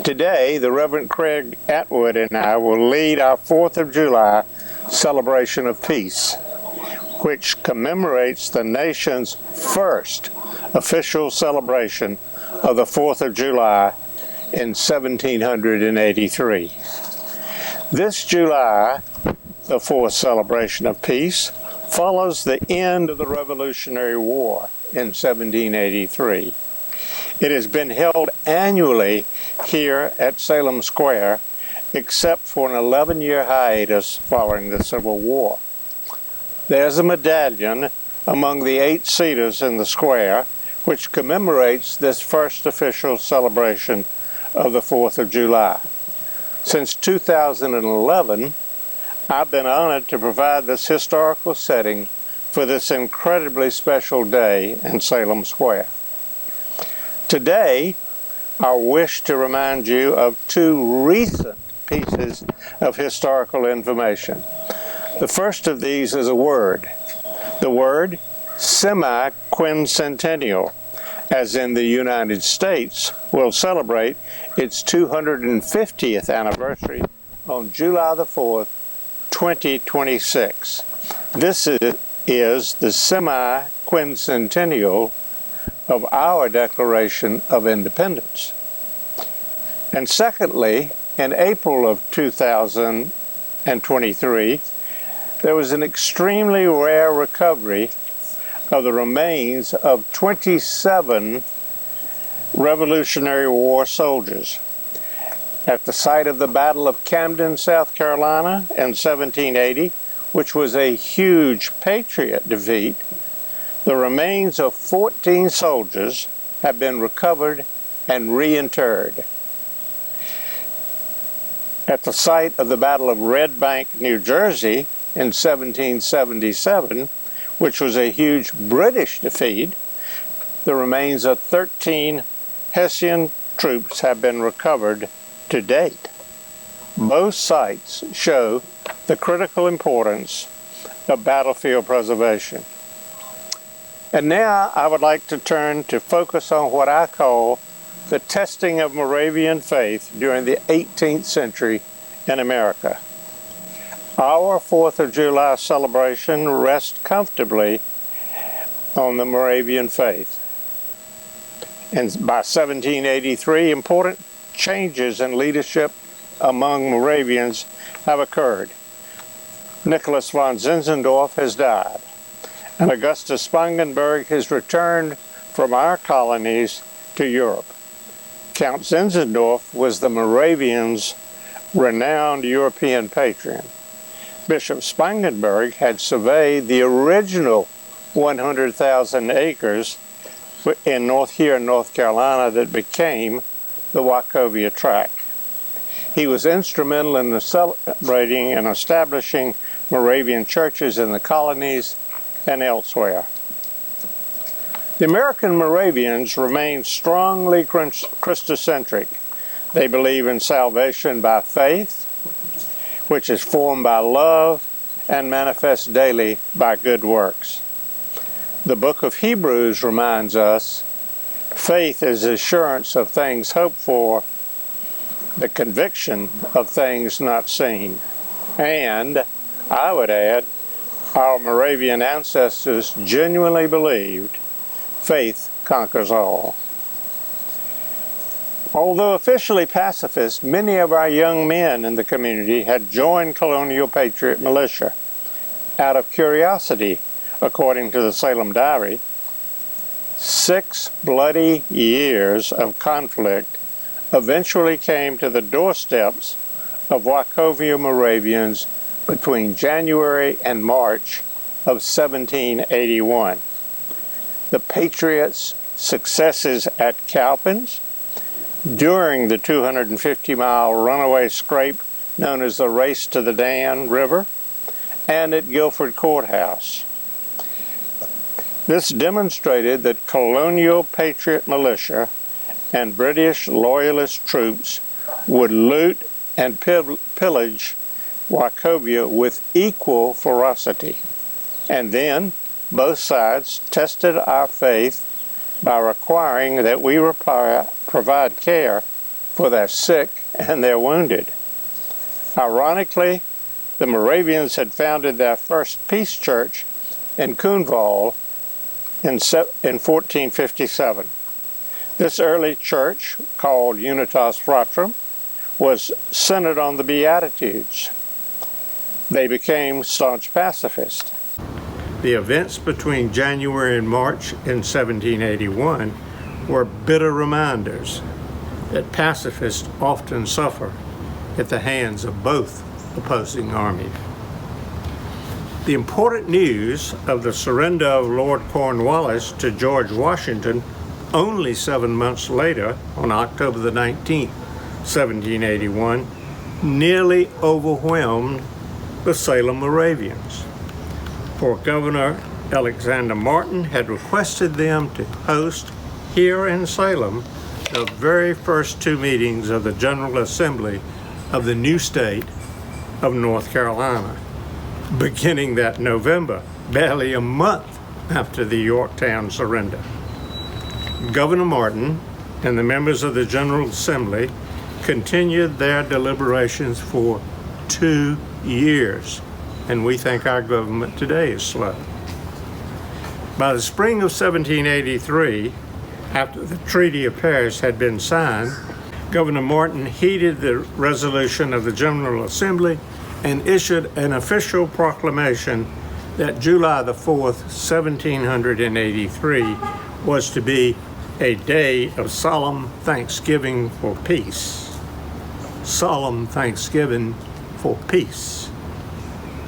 Today, the Reverend Craig Atwood and I will lead our 4th of July celebration of peace, which commemorates the nation's first official celebration of the 4th of July in 1783. This July, the 4th celebration of peace, follows the end of the Revolutionary War in 1783. It has been held annually here at Salem Square, except for an 11-year hiatus following the Civil War. There's a medallion among the 8 cedars in the square, which commemorates this first official celebration of the 4th of July. Since 2011, I've been honored to provide this historical setting for this incredibly special day in Salem Square. Today, I wish to remind you of 2 recent pieces of historical information. The first of these is a word. The word semi-quincentennial, as in the United States, will celebrate its 250th anniversary on July the 4th, 2026. This is the semi-quincentennial of our Declaration of Independence. And secondly, in April of 2023, there was an extremely rare recovery of the remains of 27 Revolutionary War soldiers. At the site of the Battle of Camden, South Carolina in 1780, which was a huge Patriot defeat, the remains of 14 soldiers have been recovered and reinterred. At the site of the Battle of Red Bank, New Jersey in 1777, which was a huge British defeat, the remains of 13 Hessian troops have been recovered to date. Both sites show the critical importance of battlefield preservation. And now I would like to turn to focus on what I call the testing of Moravian faith during the 18th century in America. Our 4th of July celebration rests comfortably on the Moravian faith. And by 1783, important changes in leadership among Moravians have occurred. Nicholas von Zinzendorf has died, and Augustus Spangenberg has returned from our colonies to Europe. Count Zinzendorf was the Moravians' renowned European patron. Bishop Spangenberg had surveyed the original 100,000 acres in North Carolina that became the Wachovia Tract. He was instrumental in celebrating and establishing Moravian churches in the colonies and elsewhere. The American Moravians remain strongly Christocentric. They believe in salvation by faith, which is formed by love and manifests daily by good works. The book of Hebrews reminds us, faith is assurance of things hoped for, the conviction of things not seen. And, I would add, our Moravian ancestors genuinely believed faith conquers all. Although officially pacifist, many of our young men in the community had joined colonial patriot militia. Out of curiosity, according to the Salem Diary, 6 bloody years of conflict eventually came to the doorsteps of Wachovia Moravians between January and March of 1781. The Patriots' successes at Cowpens, during the 250-mile runaway scrape known as the Race to the Dan River, and at Guilford Courthouse. This demonstrated that colonial patriot militia and British loyalist troops would loot and pillage Wachovia with equal ferocity. And then both sides tested our faith by requiring that we provide care for their sick and their wounded. Ironically, the Moravians had founded their first peace church in Coonval in 1457. This early church, called Unitas Fratrum, was centered on the Beatitudes. They became staunch pacifists. The events between January and March in 1781 were bitter reminders that pacifists often suffer at the hands of both opposing armies. The important news of the surrender of Lord Cornwallis to George Washington only 7 months later, on October the 19th, 1781, nearly overwhelmed the Salem Moravians. For Governor Alexander Martin had requested them to host here in Salem the very first two meetings of the General Assembly of the new state of North Carolina, beginning that November, barely a month after the Yorktown surrender. Governor Martin and the members of the General Assembly continued their deliberations for 2 years, and we think our government today is slow. By the spring of 1783, after the Treaty of Paris had been signed, Governor Martin heeded the resolution of the General Assembly and issued an official proclamation that July the 4th, 1783, was to be a day of solemn thanksgiving for peace. Solemn thanksgiving for peace.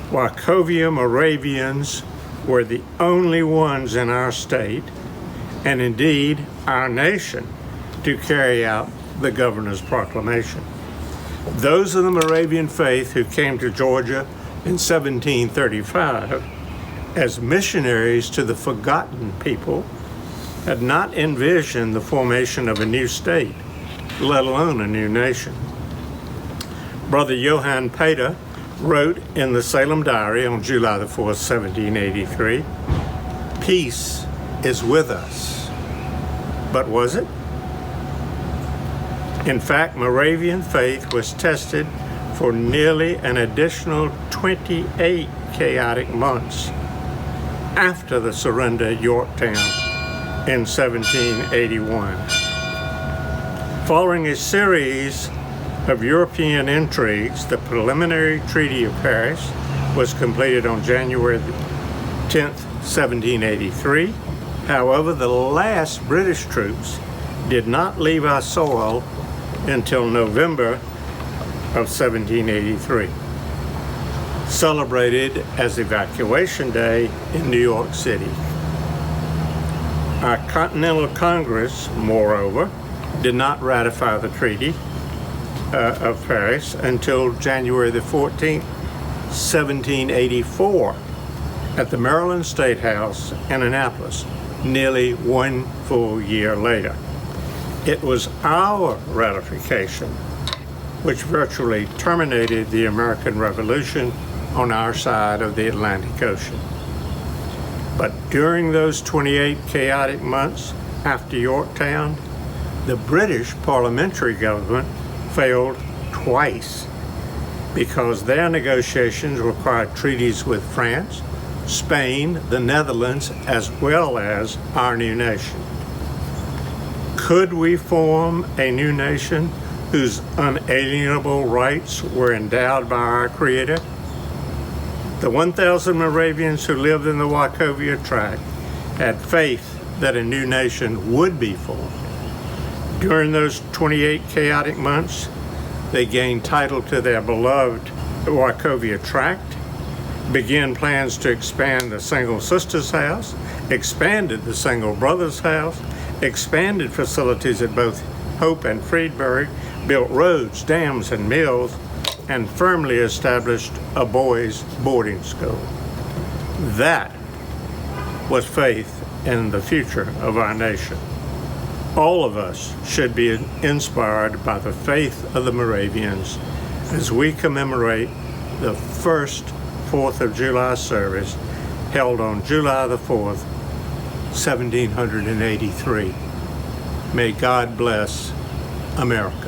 Wachovia Moravians were the only ones in our state, and indeed our nation, to carry out the governor's proclamation. Those of the Moravian faith who came to Georgia in 1735 as missionaries to the forgotten people had not envisioned the formation of a new state, let alone a new nation. Brother Johann Pater wrote in the Salem Diary on July the 4th, 1783, "Peace is with us." But was it? In fact, Moravian faith was tested for nearly an additional 28 chaotic months after the surrender at Yorktown in 1781. Following a series of European intrigues, the preliminary Treaty of Paris was completed on January 10th, 1783. However, the last British troops did not leave our soil until November of 1783, celebrated as Evacuation Day in New York City. Our Continental Congress, moreover, did not ratify the Treaty of Paris until January the 14th, 1784, at the Maryland State House in Annapolis, nearly 1 full year later. It was our ratification which virtually terminated the American Revolution on our side of the Atlantic Ocean. But during those 28 chaotic months after Yorktown, the British parliamentary government failed twice because their negotiations required treaties with France, Spain, the Netherlands, as well as our new nation. Could we form a new nation whose unalienable rights were endowed by our Creator? The 1,000 Moravians who lived in the Wachovia tract had faith that a new nation would be formed. During those 28 chaotic months, they gained title to their beloved Wachovia tract, began plans to expand the Single Sisters House, expanded the Single Brothers House, expanded facilities at both Hope and Friedberg, built roads, dams, and mills, and firmly established a boys' boarding school. That was faith in the future of our nation. All of us should be inspired by the faith of the Moravians as we commemorate the first 4th of July service held on July the 4th, 1783. May God bless America.